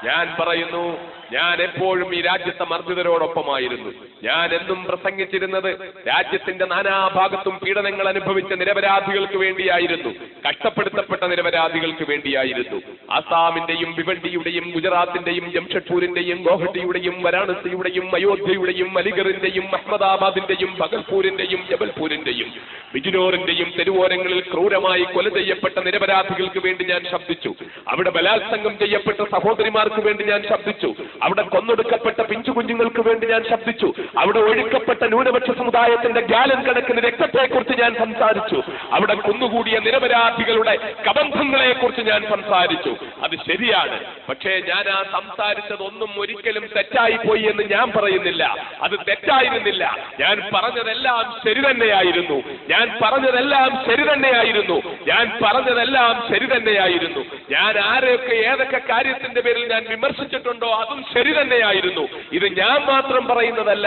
ഞാൻ പറയുന്നു, ഞാൻ എപ്പോഴും ഈ രാജ്യത്തെ മർദ്ദിതരോടൊപ്പമായിരുന്നു. ഞാൻ എന്നും പ്രസംഗിച്ചിരുന്നത് രാജ്യത്തിന്റെ നാനാഭാഗത്തും പീഡനങ്ങൾ അനുഭവിച്ച നിരപരാധികൾക്ക് വേണ്ടിയായിരുന്നു, കഷ്ടപ്പെടുത്തപ്പെട്ട നിരപരാധികൾക്ക് വേണ്ടിയായിരുന്നു. ആസാമിന്റെയും ഭിവണ്ടിയുടെയും ഗുജറാത്തിന്റെയും ജംഷഡ്പൂരിന്റെയും ഗോഹട്ടിയുടെയും വാരാണസിയുടെയും അയോധ്യയുടെയും അലിഗറിന്റെയും അഹമ്മദാബാദിന്റെയും ഭഗൽപൂരിന്റെയും ജബൽപൂരിന്റെയും ബിജ്നോറിന്റെയും തെരുവോരങ്ങളിൽ ക്രൂരമായി കൊല ചെയ്യപ്പെട്ട നിരപരാധികൾക്ക് വേണ്ടി ഞാൻ ശബ്ദിച്ചു. അവിടെ ബലാത്സംഗം ചെയ്യപ്പെട്ട സഹോദരിമാർക്ക് വേണ്ടി ഞാൻ ശബ്ദിച്ചു. അവിടെ കൊന്നൊടുക്കപ്പെട്ട പിഞ്ചു കുഞ്ഞുങ്ങൾക്ക് വേണ്ടി ഞാൻ ശബ്ദിച്ചു. അവിടെ ഒഴുക്കപ്പെട്ട ന്യൂനപക്ഷ സമുദായത്തിന്റെ ഗാലൻ കണക്കിന് രക്തത്തെക്കുറിച്ച് ഞാൻ സംസാരിച്ചു. അവിടെ കുന്നുകൂടിയ നിരപരാധികളുടെ കബന്ധങ്ങളെ കുറിച്ച് ഞാൻ സംസാരിച്ചു. അത് ശരിയാണ്. പക്ഷേ ഞാൻ ആ സംസാരിച്ചതൊന്നും ഒരിക്കലും തെറ്റായി പോയി എന്ന് ഞാൻ പറയുന്നില്ല. അത് തെറ്റായിരുന്നില്ല. ഞാൻ പറഞ്ഞതെല്ലാം ശരി തന്നെയായിരുന്നു. ഞാൻ പറഞ്ഞതെല്ലാം ശരി തന്നെയായിരുന്നു. ഞാൻ പറഞ്ഞതെല്ലാം ശരി തന്നെയായിരുന്നു. ഞാൻ ആരെയൊക്കെ ഏതൊക്കെ കാര്യത്തിന്റെ പേരിൽ ഞാൻ വിമർശിച്ചിട്ടുണ്ടോ അതും ശരി തന്നെയായിരുന്നു. ഇത് ഞാൻ മാത്രം പറയുന്നതല്ല.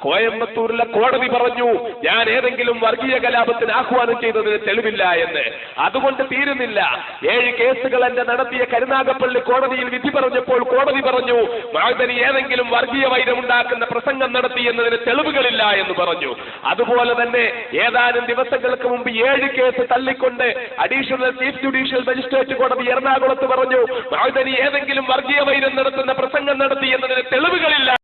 കോയമ്പത്തൂരിലെ കോടതി പറഞ്ഞു ഞാൻ ഏതെങ്കിലും വർഗീയ കലാപത്തിന് ആഹ്വാനം ചെയ്തതിന് തെളിവില്ല എന്ന്. അതുകൊണ്ട് തീരുന്നില്ല. 7 കേസുകൾ എന്റെ നടത്തിയ കരുനാഗപ്പള്ളി കോടതിയിൽ വിധി പറഞ്ഞപ്പോൾ കോടതി പറഞ്ഞു മഅദനി ഏതെങ്കിലും വർഗീയ വൈരമുണ്ടാക്കുന്ന പ്രസംഗം നടത്തി എന്നതിന് തെളിവുകളില്ല എന്ന് പറഞ്ഞു. അതുപോലെ തന്നെ ഏതാനും ദിവസങ്ങൾക്ക് മുമ്പ് 7 കേസ് തള്ളിക്കൊണ്ട് അഡീഷണൽ ചീഫ് ജുഡീഷ്യൽ മജിസ്ട്രേറ്റ് കോടതി എറണാകുളത്ത് പറഞ്ഞു മഅദനി ഏതെങ്കിലും വർഗീയ വൈരം നടത്തുന്ന പ്രസംഗം നടത്തി എന്നതിന് തെളിവുകളില്ല